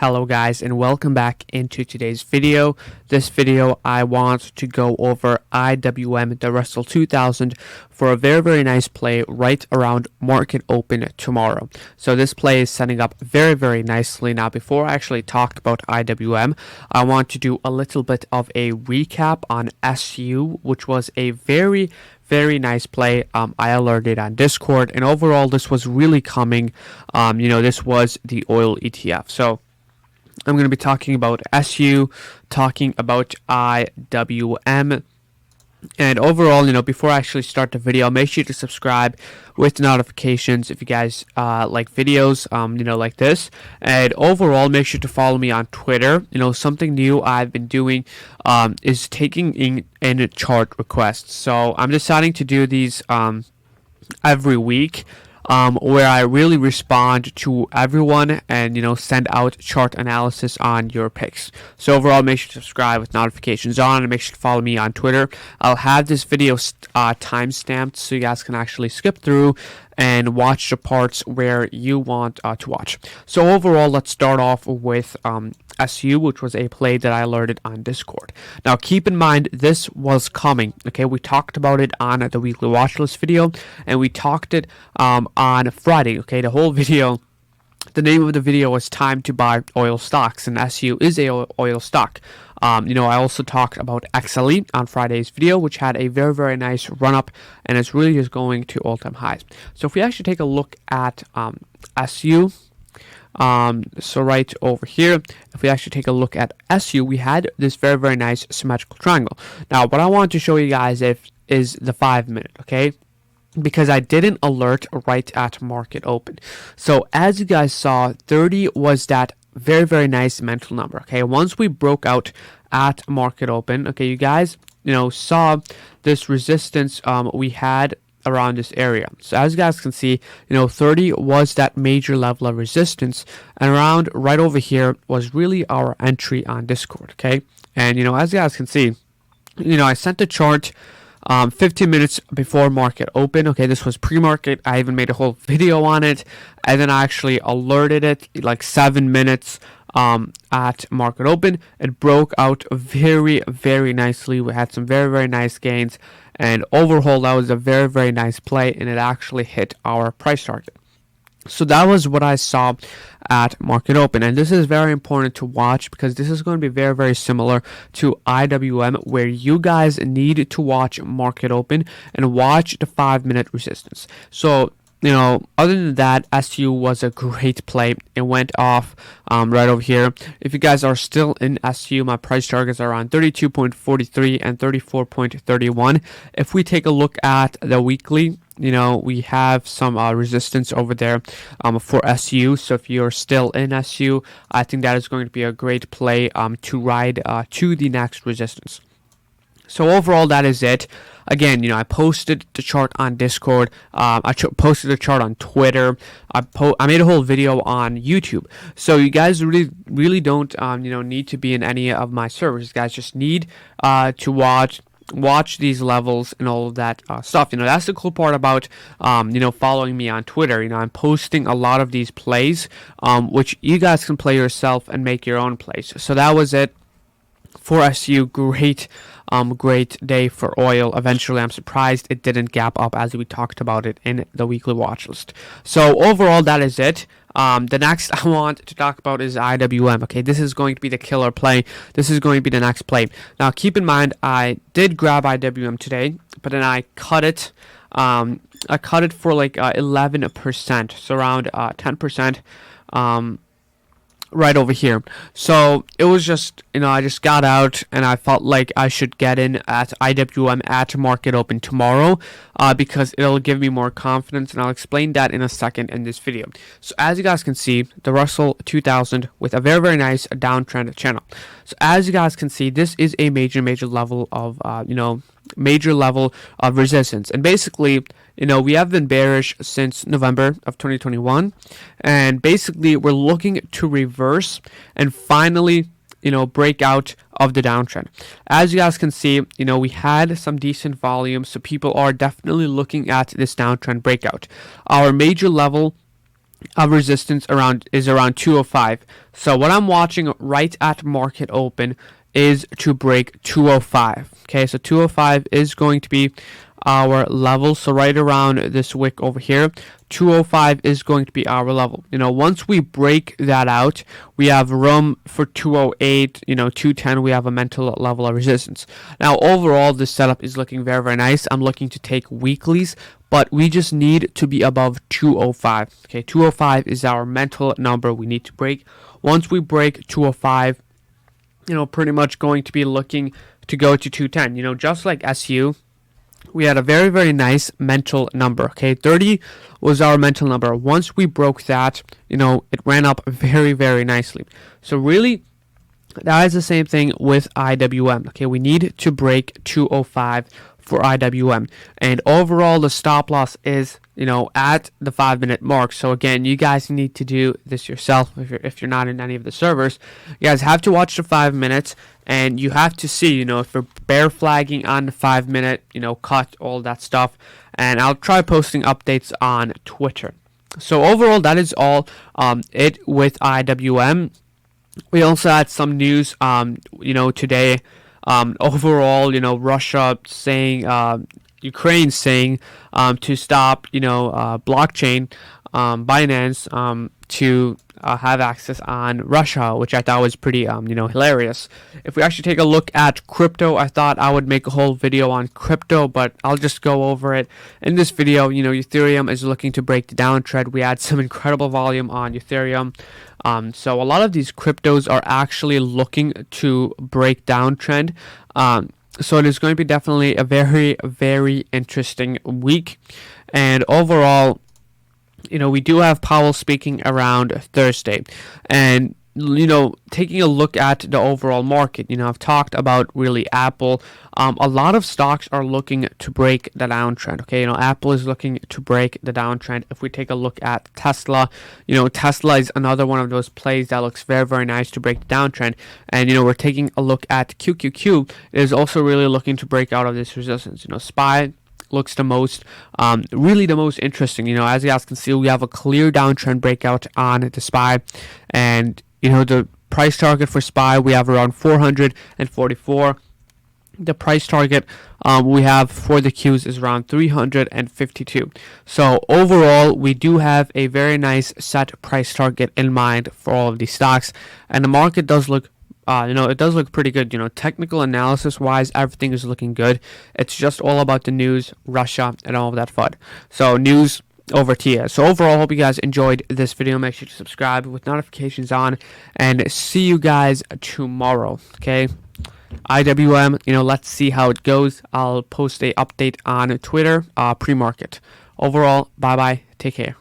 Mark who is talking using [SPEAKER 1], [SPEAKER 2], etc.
[SPEAKER 1] Hello guys, and welcome back into today's video. This video I want to go over IWM, the Russell 2000, for a very nice play right around market open tomorrow. So this play is setting up very nicely. Now before I actually talk about IWM, I want to do a little bit of a recap on SU, which was a very nice play. I alerted on Discord, and overall this was really coming. This was the oil ETF. So I'm going to be talking about SU, talking about IWM, and overall, before I actually start the video, make sure to subscribe with notifications if you guys like videos, like this. And overall, make sure to follow me on Twitter. Something new I've been doing is taking in chart requests. So I'm deciding to do these every week. Where I really respond to everyone and send out chart analysis on your picks. So overall, make sure to subscribe with notifications on, and make sure to follow me on Twitter. I'll have this video time-stamped so you guys can actually skip through and watch the parts where you want to watch. So overall, let's start off with SU, which was a play that I alerted on Discord. Now keep in mind, this was coming. Okay, we talked about it on the weekly watch list video, and we talked it on Friday. Okay, the whole video, the name of the video was Time to Buy Oil Stocks, and SU is a oil stock. I also talked about XLE on Friday's video, which had a very nice run up, and it's really just going to all-time highs. So if we actually take a look at SU, so right over here, if we actually take a look at SU, we had this very nice symmetrical triangle. Now what I want to show you guys is the 5-minute, okay? Because I didn't alert right at market open. So as you guys saw, 30 was that very nice mental number. Okay, once we broke out at market open, okay, you guys saw this resistance we had around this area. So as you guys can see, 30 was that major level of resistance, and around right over here was really our entry on Discord. Okay, and as you guys can see, I sent the chart 15 minutes before market open. Okay, this was pre-market. I even made a whole video on it, and then I actually alerted it like 7 minutes at market open. It broke out very nicely. We had some very nice gains, and overall that was a very nice play, and it actually hit our price target. So that was what I saw at market open, and this is very important to watch because this is going to be very similar to IWM, where you guys need to watch market open and watch the 5-minute resistance. So other than that, SU was a great play. It went off right over here. If you guys are still in SU, my price targets are on 32.43 and 34.31. If we take a look at the weekly, we have some resistance over there for SU. So if you're still in SU, I think that is going to be a great play to ride to the next resistance. So overall, that is it. Again, I posted the chart on Discord. I posted the chart on Twitter. I made a whole video on YouTube. So you guys really don't need to be in any of my servers. You guys just need to watch these levels and all of that stuff. That's the cool part about following me on Twitter. I'm posting a lot of these plays, which you guys can play yourself and make your own plays. So that was it for SU. Great day for oil. Eventually, I'm surprised it didn't gap up as we talked about it in the weekly watch list. So overall, that is it. The next I want to talk about is IWM. Okay, this is going to be the killer play. This is going to be the next play. Now, keep in mind, I did grab IWM today, but then I cut it. I cut it for like 11%, so around 10%. Right over here. So it was just, I just got out and I felt like I should get in at IWM at market open tomorrow because it'll give me more confidence, and I'll explain that in a second in this video. So as you guys can see, the Russell 2000 with a very nice downtrend channel. So as you guys can see, this is a major level of major level of resistance, and basically we have been bearish since November of 2021, and basically we're looking to reverse and finally break out of the downtrend. As you guys can see, we had some decent volume, so people are definitely looking at this downtrend breakout. Our major level of resistance is around 205. So what I'm watching right at market open is to break 205. Okay, so 205 is going to be our level. So right around this wick over here, 205 is going to be our level. Once we break that out, we have room for 208, 210, we have a mental level of resistance. Now overall, this setup is looking very, very nice. I'm looking to take weeklies, but we just need to be above 205. Okay, 205 is our mental number we need to break. Once we break 205, pretty much going to be looking to go to 210. Just like SU, we had a very, very nice mental number. Okay, 30 was our mental number. Once we broke that, it ran up very, very nicely. So really, that is the same thing with IWM. Okay, we need to break 205 for IWM, and overall the stop loss is at the 5-minute mark. So again, you guys need to do this yourself. If you're not in any of the servers, you guys have to watch the 5 minutes, and you have to see if you're bear flagging on the 5-minute, cut all that stuff. And I'll try posting updates on Twitter. So overall, that is all it with IWM. We also had some news today. Overall, Russia saying, Ukraine saying to stop, blockchain, Binance, to have access on Russia, which I thought was pretty, hilarious. If we actually take a look at crypto, I thought I would make a whole video on crypto, but I'll just go over it in this video. Ethereum is looking to break the downtrend. We had some incredible volume on Ethereum. So a lot of these cryptos are actually looking to break downtrend. So it is going to be definitely a very, very interesting week. And overall, we do have Powell speaking around Thursday. And, taking a look at the overall market, I've talked about really Apple. A lot of stocks are looking to break the downtrend. Okay, Apple is looking to break the downtrend. If we take a look at Tesla, Tesla is another one of those plays that looks very, very nice to break the downtrend. And, we're taking a look at QQQ. It is also really looking to break out of this resistance. SPY looks the most, really the most interesting. As you guys can see, we have a clear downtrend breakout on the SPY, and the price target for SPY we have around 444. The price target we have for the Qs is around 352. So overall, we do have a very nice set price target in mind for all of these stocks, and the market does look it does look pretty good. Technical analysis wise, everything is looking good. It's just all about the news, Russia, and all of that FUD. So news over to you. So overall, hope you guys enjoyed this video. Make sure to subscribe with notifications on, and see you guys tomorrow. Okay, IWM, let's see how it goes. I'll post a update on Twitter, pre-market. Overall, bye bye, take care.